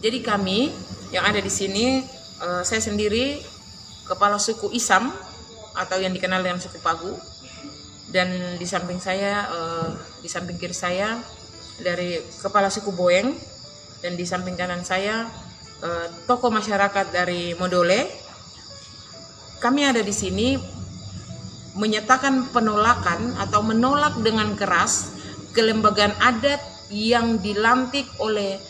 Jadi kami yang ada di sini, saya sendiri kepala suku Isam atau yang dikenal dengan suku Pagu, dan di samping saya, di samping kiri saya dari kepala suku Boeng, dan di samping kanan saya tokoh masyarakat dari Modole. Kami ada di sini menyatakan penolakan atau menolak dengan keras kelembagaan adat yang dilantik oleh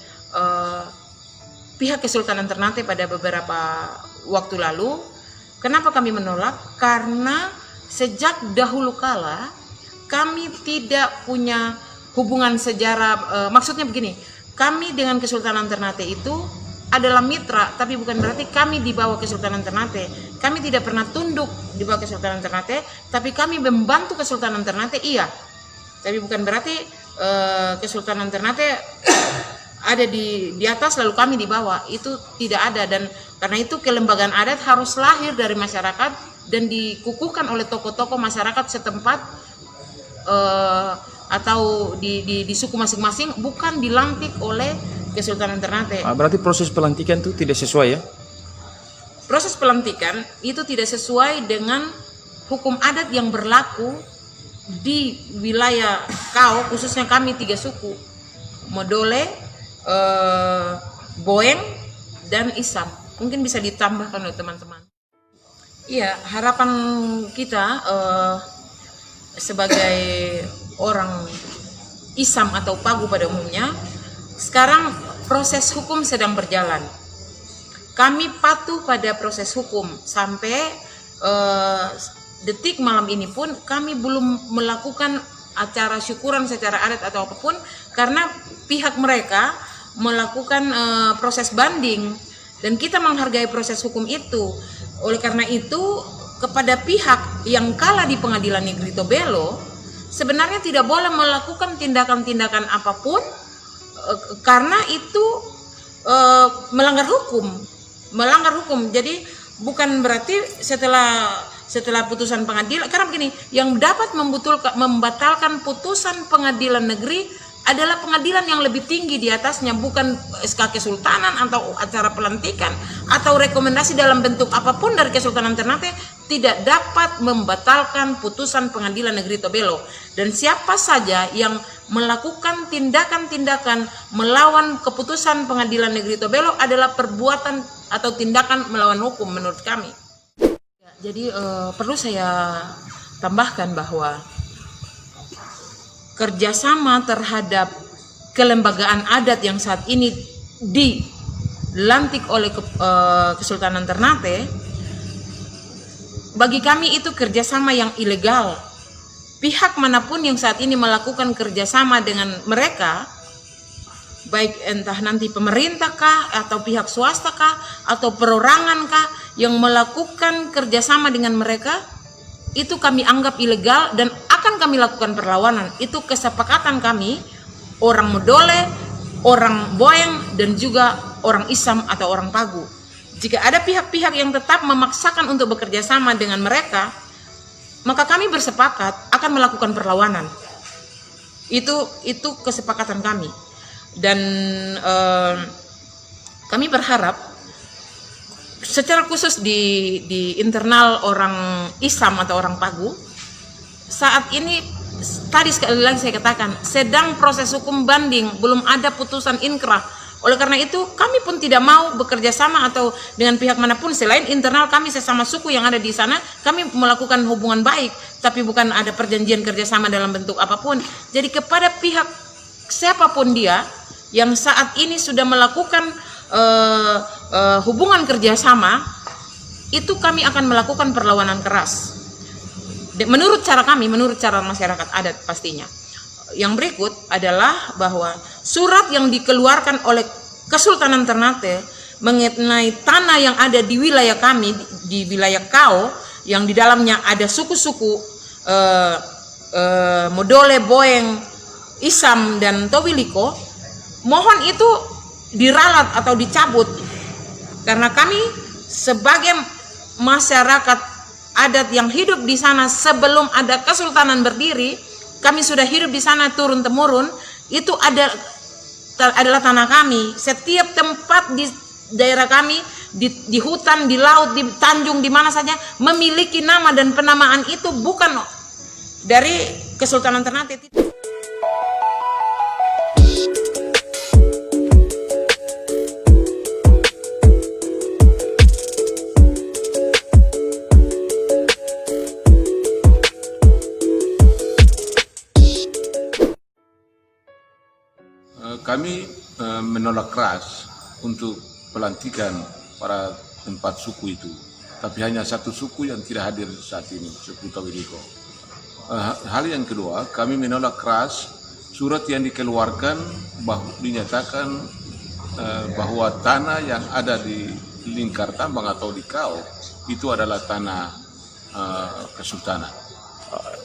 pihak Kesultanan Ternate pada beberapa waktu lalu. Kenapa kami menolak? Karena sejak dahulu kala kami tidak punya hubungan sejarah, maksudnya begini, kami dengan Kesultanan Ternate itu adalah mitra, tapi bukan berarti kami di bawah Kesultanan Ternate. Kami tidak pernah tunduk di bawah Kesultanan Ternate, tapi kami membantu Kesultanan Ternate, iya. Tapi bukan berarti Kesultanan Ternate ada di atas lalu kami di bawah. Itu tidak ada, dan karena itu kelembagaan adat harus lahir dari masyarakat dan dikukuhkan oleh tokoh-tokoh masyarakat setempat atau di suku masing-masing, bukan dilantik oleh Kesultanan Ternate. Berarti proses pelantikan itu tidak sesuai ya? Proses pelantikan itu tidak sesuai dengan hukum adat yang berlaku di wilayah Kao, khususnya kami 3 suku, Modole, Boeng, dan Isam. Mungkin bisa ditambahkan oleh teman-teman. Iya, harapan kita sebagai orang Isam atau Pagu pada umumnya, sekarang proses hukum sedang berjalan. Kami patuh pada proses hukum sampai detik malam ini pun kami belum melakukan acara syukuran secara adat atau apapun, karena pihak mereka melakukan proses banding dan kita menghargai proses hukum itu. Oleh karena itu, kepada pihak yang kalah di Pengadilan Negeri Tobelo sebenarnya tidak boleh melakukan tindakan-tindakan apapun, karena itu melanggar hukum. Jadi bukan berarti setelah putusan pengadilan, karena begini, yang dapat membatalkan putusan pengadilan negeri adalah pengadilan yang lebih tinggi di atasnya, bukan SK Kesultanan atau acara pelantikan atau rekomendasi dalam bentuk apapun dari Kesultanan Ternate tidak dapat membatalkan putusan pengadilan negeri Tobelo. Dan siapa saja yang melakukan tindakan-tindakan melawan keputusan pengadilan negeri Tobelo adalah perbuatan atau tindakan melawan hukum menurut kami. Jadi perlu saya tambahkan bahwa kerjasama terhadap kelembagaan adat yang saat ini dilantik oleh Kesultanan Ternate, bagi kami itu kerjasama yang ilegal. Pihak manapun yang saat ini melakukan kerjasama dengan mereka, baik entah nanti pemerintah kah, atau pihak swasta kah, atau perorangan kah, yang melakukan kerjasama dengan mereka, itu kami anggap ilegal dan akan kami lakukan perlawanan. Itu kesepakatan kami, orang Modole, orang Boeng, dan juga orang Isam atau orang Pagu. Jika ada pihak-pihak yang tetap memaksakan untuk bekerja sama dengan mereka, maka kami bersepakat akan melakukan perlawanan. Itu kesepakatan kami. Dan kami berharap secara khusus di internal orang Isam atau orang Pagu, saat ini tadi sekali lagi saya katakan sedang proses hukum banding, belum ada putusan inkrah. Oleh karena itu kami pun tidak mau bekerja sama atau dengan pihak manapun selain internal kami sesama suku yang ada di sana. Kami melakukan hubungan baik, tapi bukan ada perjanjian kerjasama dalam bentuk apapun. Jadi kepada pihak siapapun dia yang saat ini sudah melakukan hubungan kerjasama, itu kami akan melakukan perlawanan keras. Menurut cara kami, menurut cara masyarakat adat pastinya. Yang berikut adalah bahwa surat yang dikeluarkan oleh Kesultanan Ternate mengenai tanah yang ada di wilayah kami, di wilayah Kao, yang di dalamnya ada suku-suku Modole, Boeng, Isam, dan Towiliko, mohon itu diralat atau dicabut, karena kami sebagai masyarakat adat yang hidup di sana sebelum ada Kesultanan berdiri, kami sudah hidup di sana turun temurun. Itu ada adalah tanah kami. Setiap tempat di daerah kami, di hutan, di laut, di tanjung, di mana saja memiliki nama, dan penamaan itu bukan dari Kesultanan Ternate. Kami menolak keras untuk pelantikan para 4 suku itu, tapi hanya satu suku yang tidak hadir saat ini, suku Tawidiko. Hal yang kedua, kami menolak keras surat yang dikeluarkan dinyatakan bahwa tanah yang ada di lingkar tambang atau di Kau itu adalah tanah kesultanan.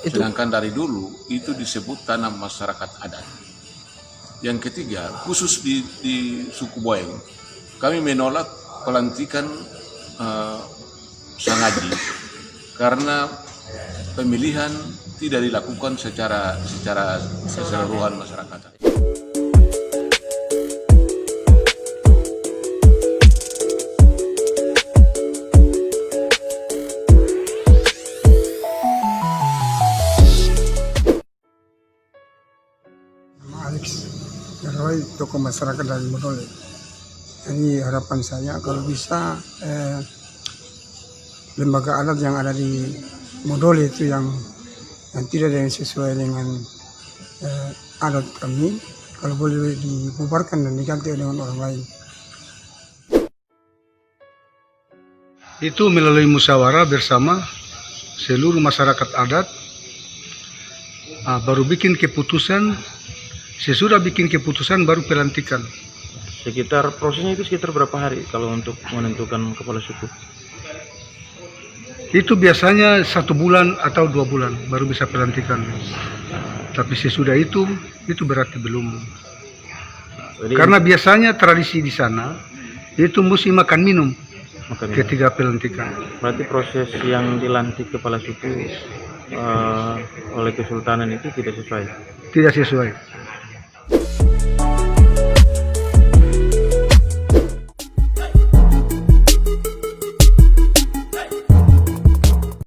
Sedangkan dari dulu itu disebut tanah masyarakat adat. Yang ketiga, khusus di suku Boeng, kami menolak pelantikan Sangaji karena pemilihan tidak dilakukan secara keseluruhan masyarakat. Alex Roy, tokoh masyarakat dari Modole. Jadi harapan saya kalau bisa lembaga adat yang ada di Modole itu yang tidak ada yang sesuai dengan adat kami, kalau boleh dibubarkan dan diganti dengan orang lain. Itu melalui musyawarah bersama seluruh masyarakat adat, baru bikin keputusan. Sesudah bikin keputusan baru pelantikan. Sekitar prosesnya itu sekitar berapa hari kalau untuk menentukan kepala suku? Itu biasanya 1 bulan atau 2 bulan baru bisa pelantikan. Tapi sesudah itu berarti belum. Jadi, karena biasanya tradisi di sana itu mesti makan minum ketika pelantikan. berarti proses yang dilantik kepala suku oleh Kesultanan itu tidak sesuai? Tidak sesuai.